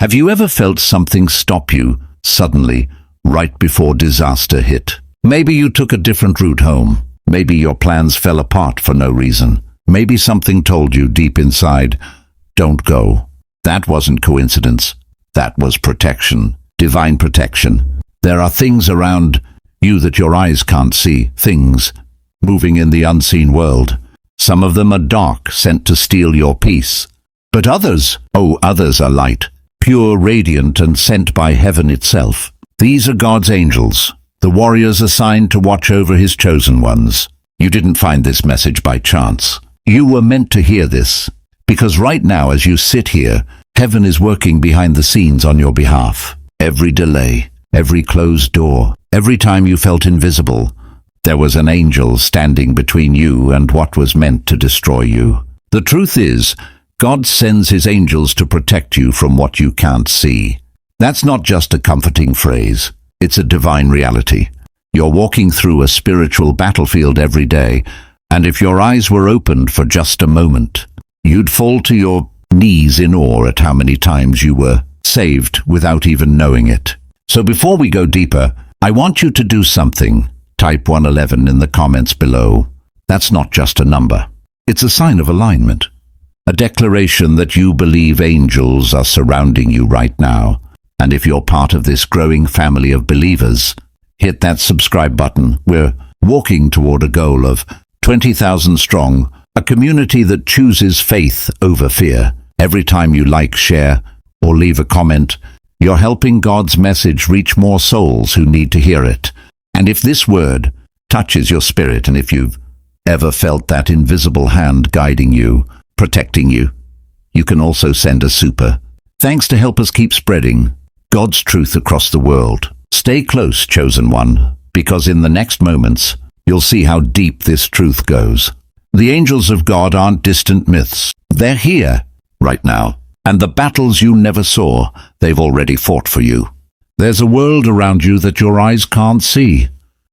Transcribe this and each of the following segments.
Have you ever felt something stop you suddenly, right before disaster hit? Maybe you took a different route home. Maybe your plans fell apart for no reason. Maybe something told you deep inside, don't go. That wasn't coincidence. That was protection, divine protection. There are things around you that your eyes can't see, things moving in the unseen world. Some of them are dark, sent to steal your peace. But others are light, pure, radiant, and sent by heaven itself. These are God's angels, the warriors assigned to watch over his chosen ones. You didn't find this message by chance. You were meant to hear this, because right now as you sit here, heaven is working behind the scenes on your behalf. Every delay, every closed door, every time you felt invisible, there was an angel standing between you and what was meant to destroy you. The truth is, God sends his angels to protect you from what you can't see. That's not just a comforting phrase. It's a divine reality. You're walking through a spiritual battlefield every day, and if your eyes were opened for just a moment, you'd fall to your knees in awe at how many times you were saved without even knowing it. So before we go deeper, I want you to do something. Type 111 in the comments below. That's not just a number. It's a sign of alignment. A declaration that you believe angels are surrounding you right now. And if you're part of this growing family of believers, hit that subscribe button. We're walking toward a goal of 20,000 strong, a community that chooses faith over fear. Every time you like, share, or leave a comment, you're helping God's message reach more souls who need to hear it. And if this word touches your spirit, and if you've ever felt that invisible hand guiding you, protecting you, you can also send a super thanks to help us keep spreading God's truth across the world. Stay close, chosen one, because in the next moments, you'll see how deep this truth goes. The angels of God aren't distant myths. They're here, right now. And the battles you never saw, they've already fought for you. There's a world around you that your eyes can't see,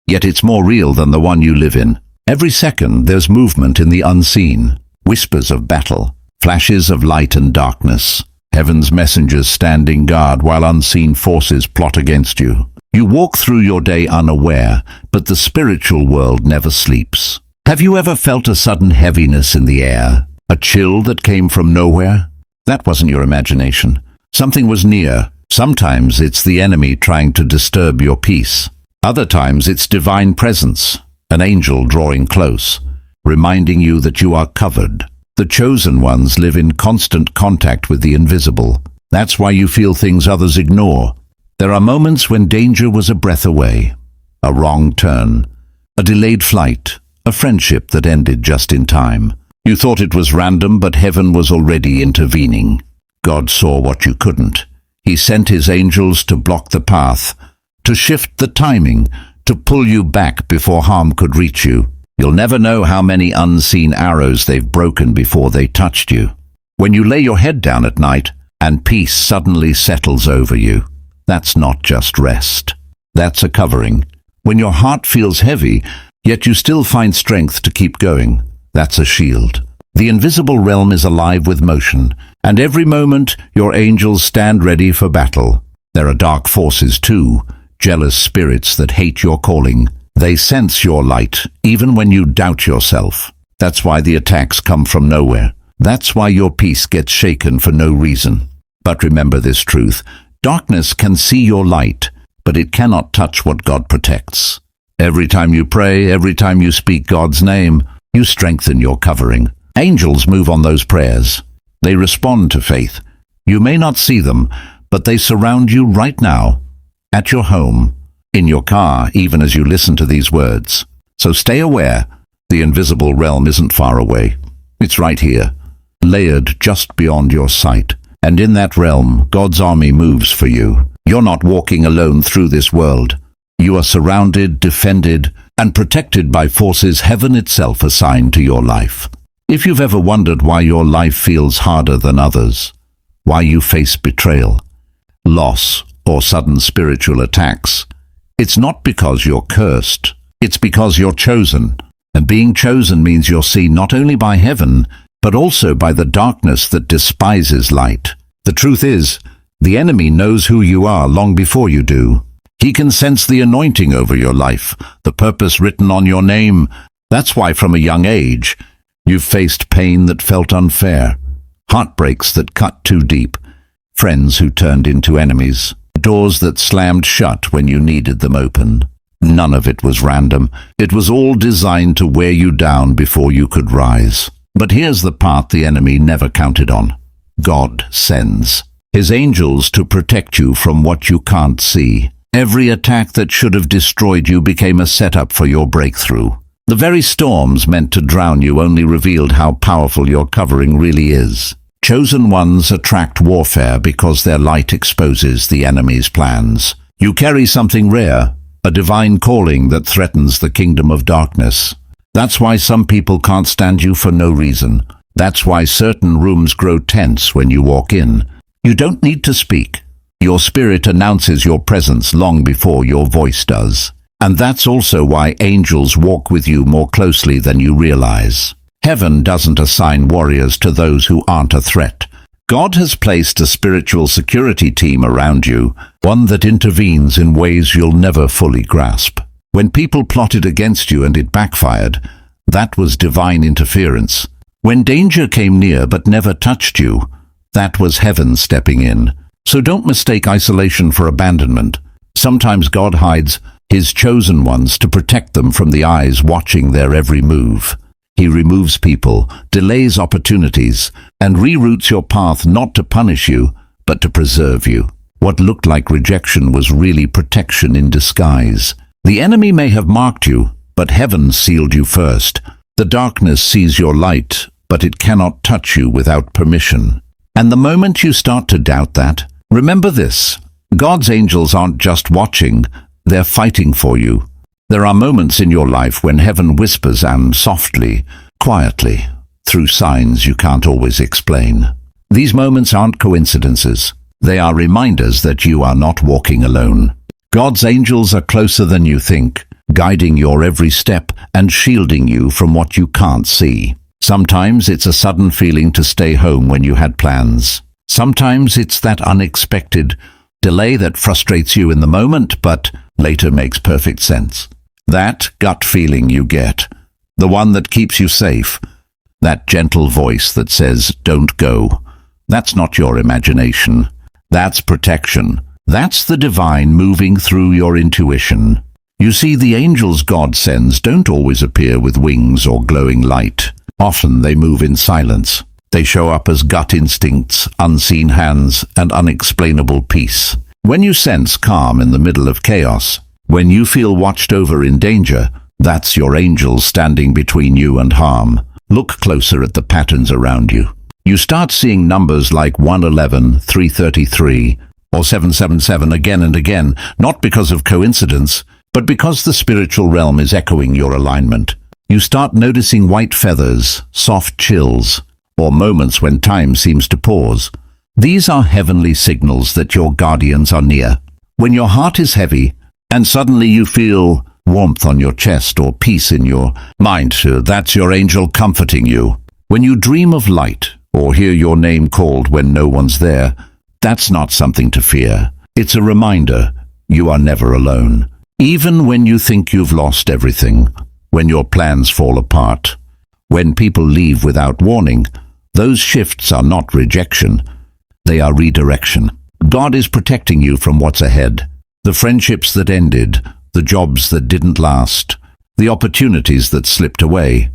yet it's more real than the one you live in. Every second, there's movement in the unseen, whispers of battle, flashes of light and darkness. Heaven's messengers standing guard while unseen forces plot against you. You walk through your day unaware, but the spiritual world never sleeps. Have you ever felt a sudden heaviness in the air? A chill that came from nowhere? That wasn't your imagination. Something was near. Sometimes it's the enemy trying to disturb your peace. Other times it's divine presence, an angel drawing close, reminding you that you are covered. The chosen ones live in constant contact with the invisible. That's why you feel things others ignore. There are moments when danger was a breath away, a wrong turn, a delayed flight, a friendship that ended just in time. You thought it was random, but heaven was already intervening. God saw what you couldn't. He sent his angels to block the path, to shift the timing, to pull you back before harm could reach you. You'll never know how many unseen arrows they've broken before they touched you. When you lay your head down at night and peace suddenly settles over you, that's not just rest. That's a covering. When your heart feels heavy, yet you still find strength to keep going, that's a shield. The invisible realm is alive with motion, and every moment your angels stand ready for battle. There are dark forces too, jealous spirits that hate your calling. They sense your light, even when you doubt yourself. That's why the attacks come from nowhere. That's why your peace gets shaken for no reason. But remember this truth. Darkness can see your light, but it cannot touch what God protects. Every time you pray, every time you speak God's name, you strengthen your covering. Angels move on those prayers. They respond to faith. You may not see them, but they surround you right now, at your home, in your car, even as you listen to these words. So stay aware. The invisible realm isn't far away. It's right here, layered just beyond your sight. And in that realm, God's army moves for you. You're not walking alone through this world. You are surrounded, defended, and protected by forces heaven itself assigned to your life. If you've ever wondered why your life feels harder than others, why you face betrayal, loss, or sudden spiritual attacks, it's not because you're cursed. It's because you're chosen. And being chosen means you're seen not only by heaven, but also by the darkness that despises light. The truth is, The enemy knows who you are long before you do. He can sense the anointing over your life, the purpose written on your name. That's why from a young age, you've faced pain that felt unfair, heartbreaks that cut too deep, friends who turned into enemies, doors that slammed shut when you needed them open. None of it was random. It was all designed to wear you down before you could rise. But here's the part the enemy never counted on. God sends his angels to protect you from what you can't see. Every attack that should have destroyed you became a setup for your breakthrough. The very storms meant to drown you only revealed how powerful your covering really is. Chosen ones attract warfare because their light exposes the enemy's plans. You carry something rare, a divine calling that threatens the kingdom of darkness. That's why some people can't stand you for no reason. That's why certain rooms grow tense when you walk in. You don't need to speak. Your spirit announces your presence long before your voice does. And that's also why angels walk with you more closely than you realize. Heaven doesn't assign warriors to those who aren't a threat. God has placed a spiritual security team around you, one that intervenes in ways you'll never fully grasp. When people plotted against you and it backfired, that was divine interference. When danger came near but never touched you, that was heaven stepping in. So don't mistake isolation for abandonment. Sometimes God hides his chosen ones to protect them from the eyes watching their every move. He removes people, delays opportunities, and reroutes your path not to punish you, but to preserve you. What looked like rejection was really protection in disguise. The enemy may have marked you, but heaven sealed you first. The darkness sees your light, but it cannot touch you without permission. And the moment you start to doubt that, remember this: God's angels aren't just watching, they're fighting for you. There are moments in your life when heaven whispers and softly, quietly, through signs you can't always explain. These moments aren't coincidences. They are reminders that you are not walking alone. God's angels are closer than you think, guiding your every step and shielding you from what you can't see. Sometimes it's a sudden feeling to stay home when you had plans. Sometimes it's that unexpected delay that frustrates you in the moment, but later makes perfect sense. That gut feeling you get, the one that keeps you safe, that gentle voice that says, "Don't go," that's not your imagination. That's protection. That's the divine moving through your intuition. You see, the angels God sends don't always appear with wings or glowing light. Often they move in silence. They show up as gut instincts, unseen hands, and unexplainable peace. When you sense calm in the middle of chaos, when you feel watched over in danger, that's your angels standing between you and harm. Look closer at the patterns around you. You start seeing numbers like 111, 333, or 777 again and again, not because of coincidence, but because the spiritual realm is echoing your alignment. You start noticing white feathers, soft chills, or moments when time seems to pause. These are heavenly signals that your guardians are near. When your heart is heavy, and suddenly you feel warmth on your chest or peace in your mind, that's your angel comforting you. When you dream of light, or hear your name called when no one's there, that's not something to fear. It's a reminder you are never alone. Even when you think you've lost everything, when your plans fall apart, when people leave without warning, those shifts are not rejection, they are redirection. God is protecting you from what's ahead. The friendships that ended, the jobs that didn't last, the opportunities that slipped away,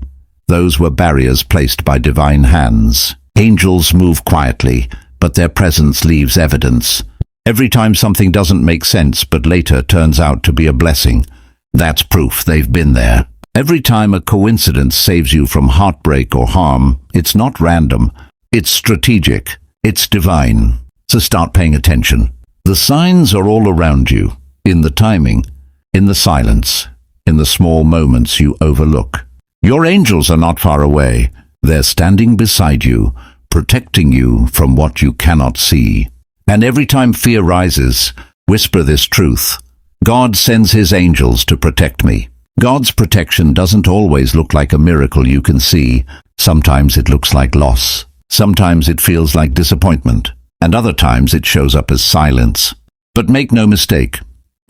those were barriers placed by divine hands. Angels move quietly, but their presence leaves evidence. Every time something doesn't make sense but later turns out to be a blessing, that's proof they've been there. Every time a coincidence saves you from heartbreak or harm, it's not random, it's strategic, it's divine. So start paying attention. The signs are all around you, in the timing, in the silence, in the small moments you overlook. Your angels are not far away. They're standing beside you, protecting you from what you cannot see. And every time fear rises, whisper this truth: God sends his angels to protect me. God's protection doesn't always look like a miracle you can see. Sometimes it looks like loss. Sometimes it feels like disappointment. and other times it shows up as silence. But make no mistake,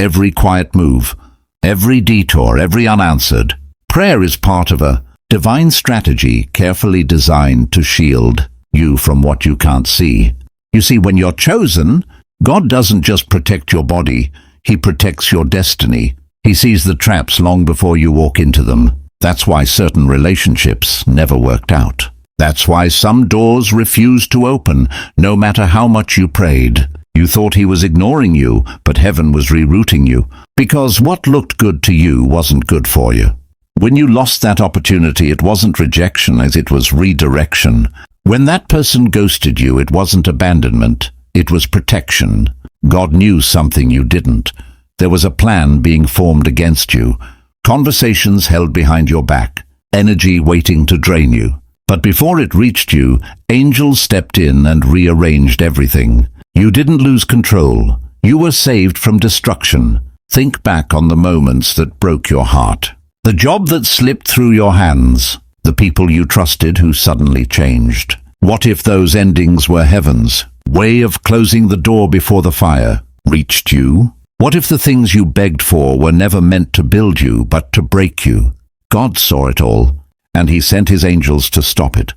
every quiet move, every detour, every unanswered prayer is part of a divine strategy carefully designed to shield you from what you can't see. You see, when you're chosen, God doesn't just protect your body, He protects your destiny. He sees the traps long before you walk into them. That's why certain relationships never worked out. That's why some doors refused to open, no matter how much you prayed. You thought He was ignoring you, but heaven was rerouting you, because what looked good to you wasn't good for you. When you lost that opportunity, it wasn't rejection, as it was redirection. When that person ghosted you, it wasn't abandonment, it was protection. God knew something you didn't. There was a plan being formed against you, conversations held behind your back, energy waiting to drain you. But before it reached you, angels stepped in and rearranged everything. You didn't lose control. You were saved from destruction. Think back on the moments that broke your heart. The job that slipped through your hands. The people you trusted who suddenly changed. What if those endings were heaven's way of closing the door before the fire reached you? What if the things you begged for were never meant to build you, but to break you? God saw it all, and He sent His angels to stop it,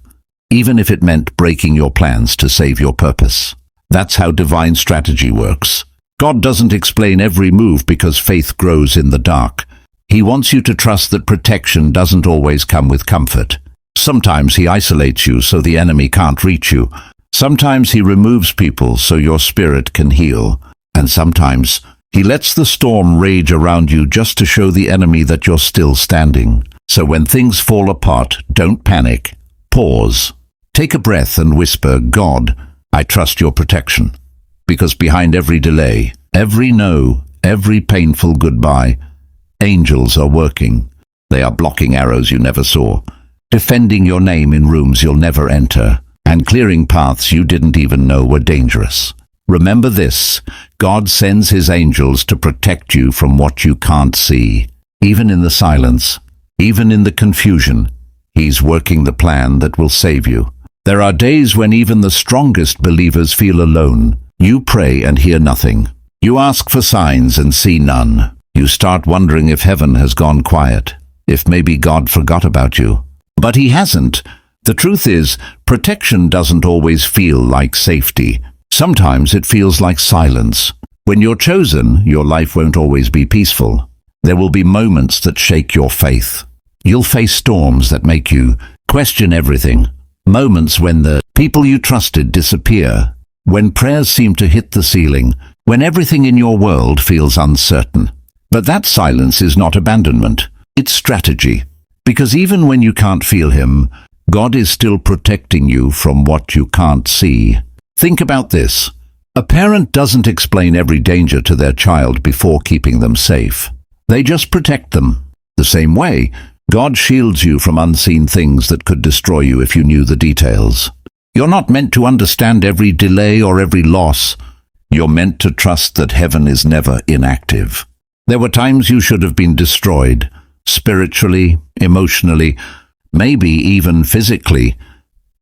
even if it meant breaking your plans to save your purpose. That's how divine strategy works. God doesn't explain every move because faith grows in the dark. He wants you to trust that protection doesn't always come with comfort. Sometimes He isolates you so the enemy can't reach you. Sometimes He removes people so your spirit can heal. And sometimes He lets the storm rage around you just to show the enemy that you're still standing. So when things fall apart, don't panic. Pause. Take a breath and whisper, God, I trust your protection. Because behind every delay, every no, every painful goodbye, angels are working. They are blocking arrows you never saw, defending your name in rooms you'll never enter, and clearing paths you didn't even know were dangerous. Remember this, God sends His angels to protect you from what you can't see. Even in the silence, even in the confusion, He's working the plan that will save you. There are days when even the strongest believers feel alone. You pray and hear nothing. You ask for signs and see none. You start wondering if heaven has gone quiet, if maybe God forgot about you. But He hasn't. The truth is, protection doesn't always feel like safety. Sometimes it feels like silence. When you're chosen, your life won't always be peaceful. There will be moments that shake your faith. You'll face storms that make you question everything. Moments when the people you trusted disappear. When prayers seem to hit the ceiling. When everything in your world feels uncertain. But that silence is not abandonment. It's strategy. Because even when you can't feel Him, God is still protecting you from what you can't see. Think about this. A parent doesn't explain every danger to their child before keeping them safe. They just protect them. The same way, God shields you from unseen things that could destroy you if you knew the details. You're not meant to understand every delay or every loss. You're meant to trust that heaven is never inactive. There were times you should have been destroyed, spiritually, emotionally, maybe even physically,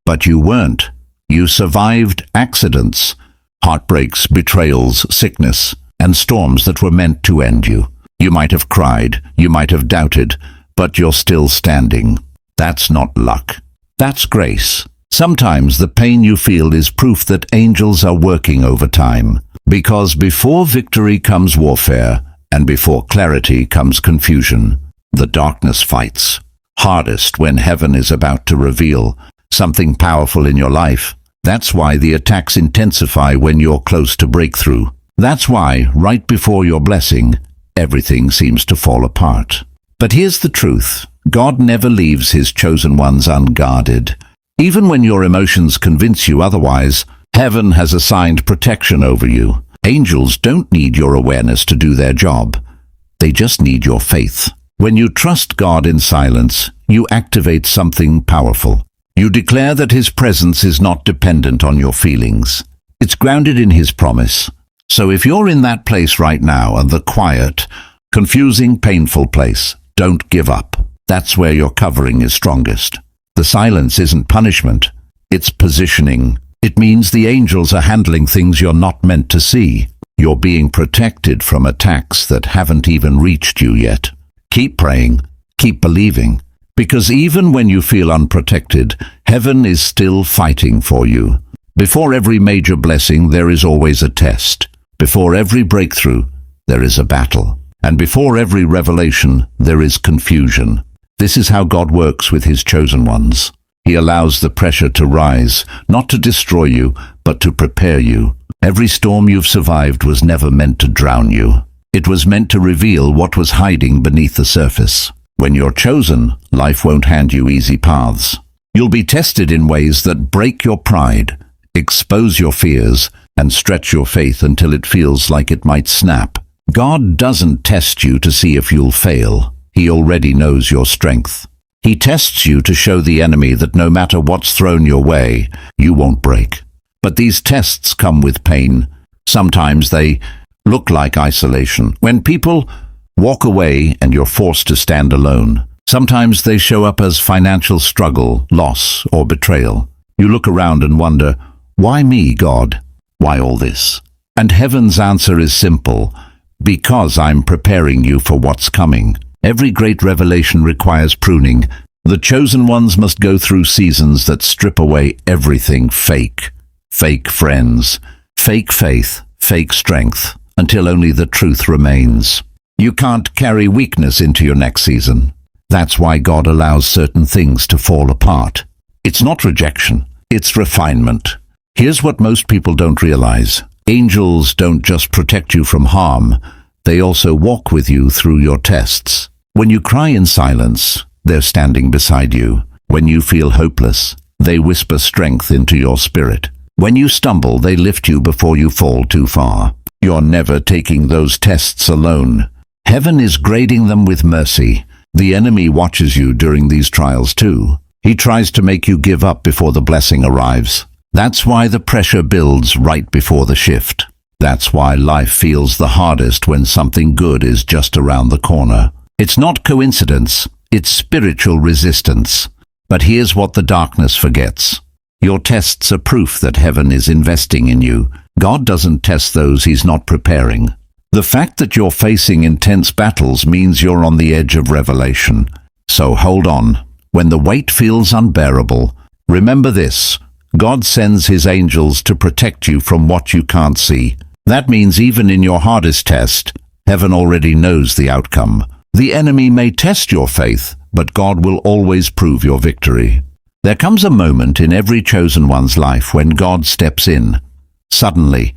but you weren't. You survived accidents, heartbreaks, betrayals, sickness, and storms that were meant to end you. You might have cried, you might have doubted, but you're still standing. That's not luck. That's grace. Sometimes the pain you feel is proof that angels are working overtime. Because before victory comes warfare, and before clarity comes confusion. The darkness fights. Hardest when heaven is about to reveal something powerful in your life. That's why the attacks intensify when you're close to breakthrough. That's why, right before your blessing, everything seems to fall apart. But here's the truth. God never leaves His chosen ones unguarded. Even when your emotions convince you otherwise, heaven has assigned protection over you. Angels don't need your awareness to do their job. They just need your faith. When you trust God in silence, you activate something powerful. You declare that His presence is not dependent on your feelings. It's grounded in His promise. So if you're in that place right now, and the quiet, confusing, painful place, don't give up. That's where your covering is strongest. The silence isn't punishment. It's positioning. It means the angels are handling things you're not meant to see. You're being protected from attacks that haven't even reached you yet. Keep praying, keep believing, because even when you feel unprotected, heaven is still fighting for you. Before every major blessing, there is always a test. Before every breakthrough, there is a battle. And before every revelation, there is confusion. This is how God works with his chosen ones. He allows the pressure to rise, not to destroy you, but to prepare you. Every storm you've survived was never meant to drown you. It was meant to reveal what was hiding beneath the surface. When you're chosen, life won't hand you easy paths. You'll be tested in ways that break your pride, expose your fears, and stretch your faith until it feels like it might snap. God doesn't test you to see if you'll fail. He already knows your strength. He tests you to show the enemy that no matter what's thrown your way, you won't break. But these tests come with pain. Sometimes they look like isolation, when people walk away and you're forced to stand alone. Sometimes they show up as financial struggle, loss, or betrayal. You look around and wonder, why me, God? Why all this? And heaven's answer is simple: because I'm preparing you for what's coming. Every great revelation requires pruning. The chosen ones must go through seasons that strip away everything fake. Fake friends, fake faith, fake strength, until only the truth remains. You can't carry weakness into your next season. That's why God allows certain things to fall apart. It's not rejection, it's refinement. Here's what most people don't realize. Angels don't just protect you from harm, they also walk with you through your tests. When you cry in silence, they're standing beside you. When you feel hopeless, they whisper strength into your spirit. When you stumble, they lift you before you fall too far. You're never taking those tests alone. Heaven is grading them with mercy. The enemy watches you during these trials too. He tries to make you give up before the blessing arrives. That's why the pressure builds right before the shift. That's why life feels the hardest when something good is just around the corner. It's not coincidence, it's spiritual resistance. But here's what the darkness forgets. Your tests are proof that heaven is investing in you. God doesn't test those he's not preparing. The fact that you're facing intense battles means you're on the edge of revelation. So hold on. When the weight feels unbearable, remember this: God sends his angels to protect you from what you can't see. That means even in your hardest test, heaven already knows the outcome. The enemy may test your faith, but God will always prove your victory. There comes a moment in every chosen one's life when God steps in. Suddenly,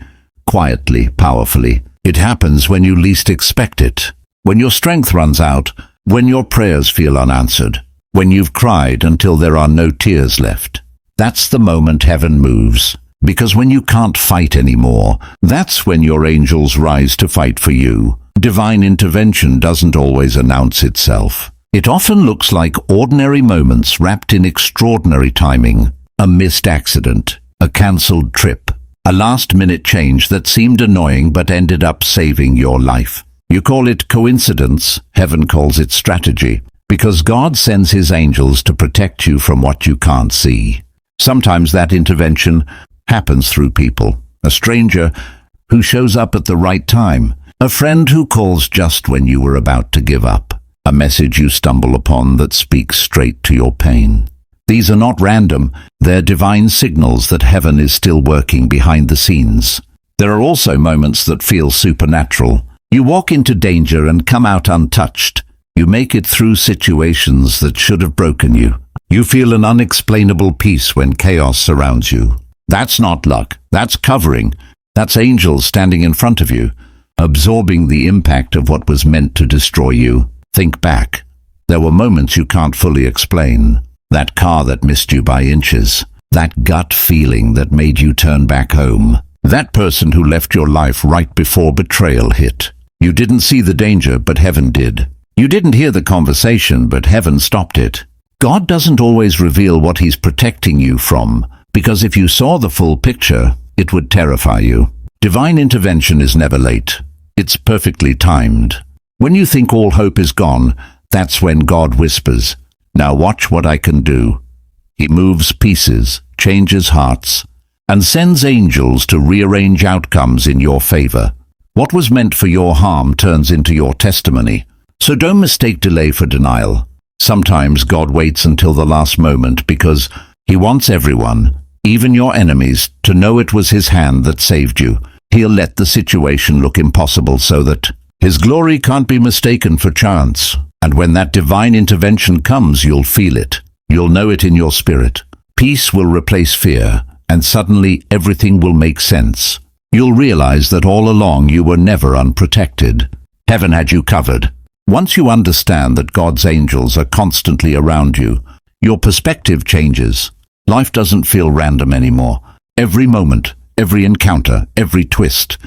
quietly, powerfully. It happens when you least expect it. When your strength runs out, when your prayers feel unanswered, when you've cried until there are no tears left. That's the moment heaven moves. Because when you can't fight anymore, that's when your angels rise to fight for you. Divine intervention doesn't always announce itself. It often looks like ordinary moments wrapped in extraordinary timing. A missed accident, a cancelled trip, a last-minute change that seemed annoying but ended up saving your life. You call it coincidence, heaven calls it strategy, because God sends his angels to protect you from what you can't see. Sometimes that intervention happens through people. A stranger who shows up at the right time. A friend who calls just when you were about to give up. A message you stumble upon that speaks straight to your pain. These are not random, they're divine signals that heaven is still working behind the scenes. There are also moments that feel supernatural. You walk into danger and come out untouched. You make it through situations that should have broken you. You feel an unexplainable peace when chaos surrounds you. That's not luck, that's covering. That's angels standing in front of you, absorbing the impact of what was meant to destroy you. Think back. There were moments you can't fully explain. That car that missed you by inches. That gut feeling that made you turn back home. That person who left your life right before betrayal hit. You didn't see the danger, but heaven did. You didn't hear the conversation, but heaven stopped it. God doesn't always reveal what he's protecting you from, because if you saw the full picture, it would terrify you. Divine intervention is never late. It's perfectly timed. When you think all hope is gone, that's when God whispers, "Now watch what I can do." He moves pieces, changes hearts, and sends angels to rearrange outcomes in your favor. What was meant for your harm turns into your testimony. So don't mistake delay for denial. Sometimes God waits until the last moment because He wants everyone, even your enemies, to know it was His hand that saved you. He'll let the situation look impossible so that His glory can't be mistaken for chance. And when that divine intervention comes, you'll feel it. You'll know it in your spirit. Peace will replace fear, and suddenly everything will make sense. You'll realize that all along you were never unprotected. Heaven had you covered. Once you understand that God's angels are constantly around you, your perspective changes. Life doesn't feel random anymore. Every moment, every encounter, every twist,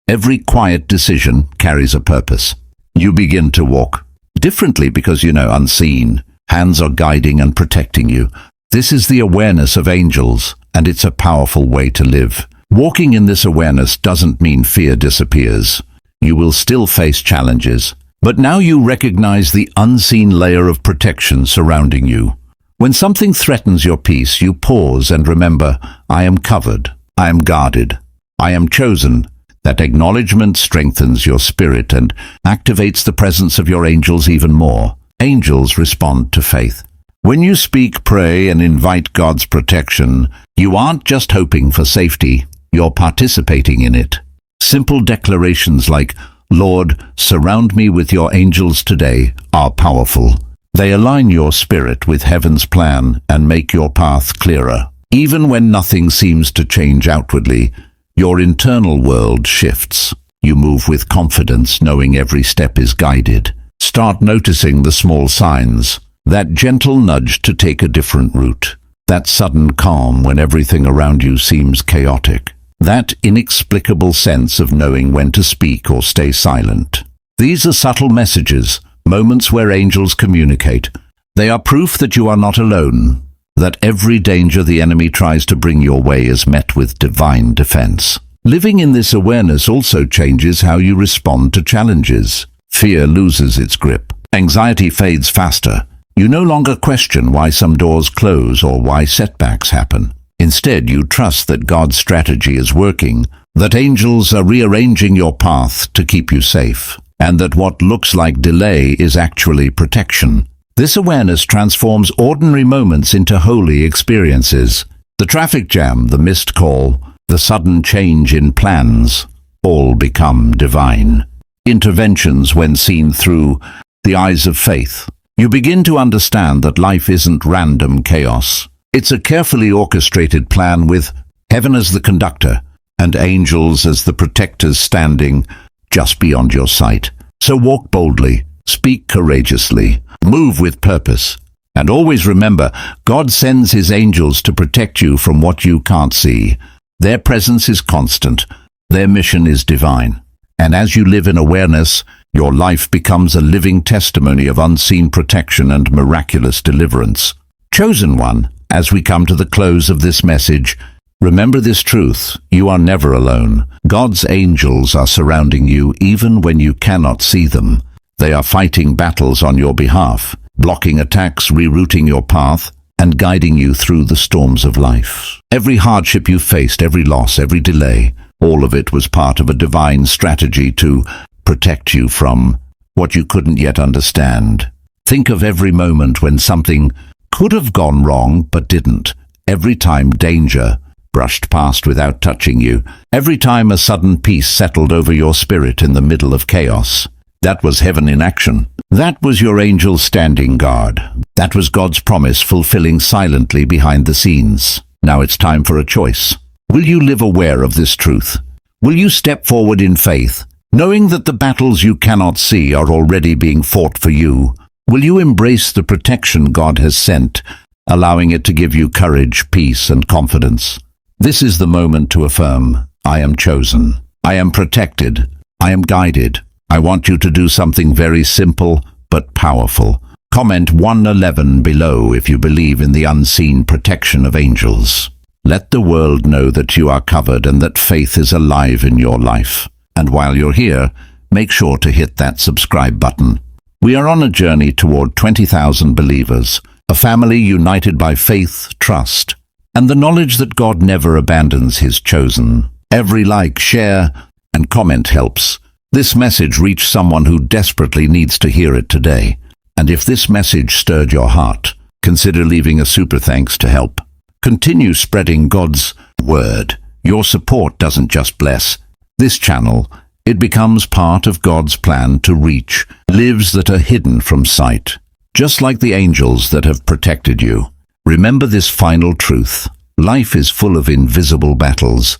every quiet decision carries a purpose. You begin to walk differently because you know unseen. Hands are guiding and protecting you. This is the awareness of angels, and it's a powerful way to live. Walking in this awareness doesn't mean fear disappears. You will still face challenges, but now you recognize the unseen layer of protection surrounding you. When something threatens your peace, you pause and remember, I am covered, I am guarded, I am chosen. That acknowledgement strengthens your spirit and activates the presence of your angels even more. Angels respond to faith. When you speak, pray, and invite God's protection, you aren't just hoping for safety, you're participating in it. Simple declarations like, Lord, surround me with your angels today, are powerful. They align your spirit with heaven's plan and make your path clearer. Even when nothing seems to change outwardly, your internal world shifts. You move with confidence, knowing every step is guided. Start noticing the small signs, that gentle nudge to take a different route, that sudden calm when everything around you seems chaotic, that inexplicable sense of knowing when to speak or stay silent. These are subtle messages, moments where angels communicate. They are proof that you are not alone, that every danger the enemy tries to bring your way is met with divine defense. Living in this awareness also changes how you respond to challenges. Fear loses its grip. Anxiety fades faster. You no longer question why some doors close or why setbacks happen. Instead, you trust that God's strategy is working, that angels are rearranging your path to keep you safe, and that what looks like delay is actually protection. This awareness transforms ordinary moments into holy experiences. The traffic jam, the missed call, the sudden change in plans, all become divine interventions when seen through the eyes of faith. You begin to understand that life isn't random chaos. It's a carefully orchestrated plan with heaven as the conductor and angels as the protectors standing just beyond your sight. So walk boldly, speak courageously, move with purpose, and always remember, God sends His angels to protect you from what you can't see. Their presence is constant. Their mission is divine. And as you live in awareness, your life becomes a living testimony of unseen protection and miraculous deliverance. Chosen one, as we come to the close of this message, remember this truth: you are never alone. God's angels are surrounding you even when you cannot see them. They are fighting battles on your behalf, blocking attacks, rerouting your path, and guiding you through the storms of life. Every hardship you faced, every loss, every delay, all of it was part of a divine strategy to protect you from what you couldn't yet understand. Think of every moment when something could have gone wrong but didn't. Every time danger brushed past without touching you. Every time a sudden peace settled over your spirit in the middle of chaos. That was heaven in action. That was your angel standing guard. That was God's promise fulfilling silently behind the scenes. Now it's time for a choice. Will you live aware of this truth? Will you step forward in faith, knowing that the battles you cannot see are already being fought for you? Will you embrace the protection God has sent, allowing it to give you courage, peace, and confidence? This is the moment to affirm, I am chosen. I am protected. I am guided. I want you to do something very simple but powerful. Comment 111 below if you believe in the unseen protection of angels. Let the world know that you are covered and that faith is alive in your life. And while you're here, make sure to hit that subscribe button. We are on a journey toward 20,000 believers, a family united by faith, trust, and the knowledge that God never abandons his chosen. Every like, share, and comment helps this message reach someone who desperately needs to hear it today. And if this message stirred your heart, consider leaving a super thanks to help. Continue spreading God's word. Your support doesn't just bless this channel, it becomes part of God's plan to reach lives that are hidden from sight, just like the angels that have protected you. Remember this final truth: life is full of invisible battles,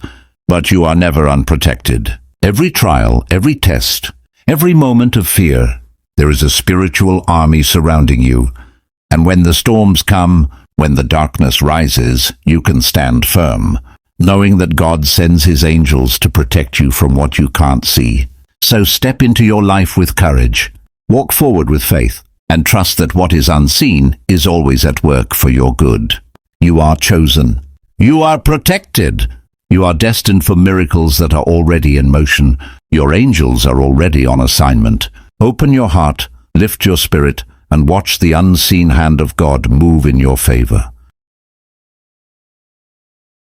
but you are never unprotected. Every trial, every test, every moment of fear, there is a spiritual army surrounding you. And when the storms come, when the darkness rises, you can stand firm, knowing that God sends his angels to protect you from what you can't see. So step into your life with courage, walk forward with faith, and trust that what is unseen is always at work for your good. You are chosen. You are protected. You are destined for miracles that are already in motion. Your angels are already on assignment. Open your heart, lift your spirit, and watch the unseen hand of God move in your favor.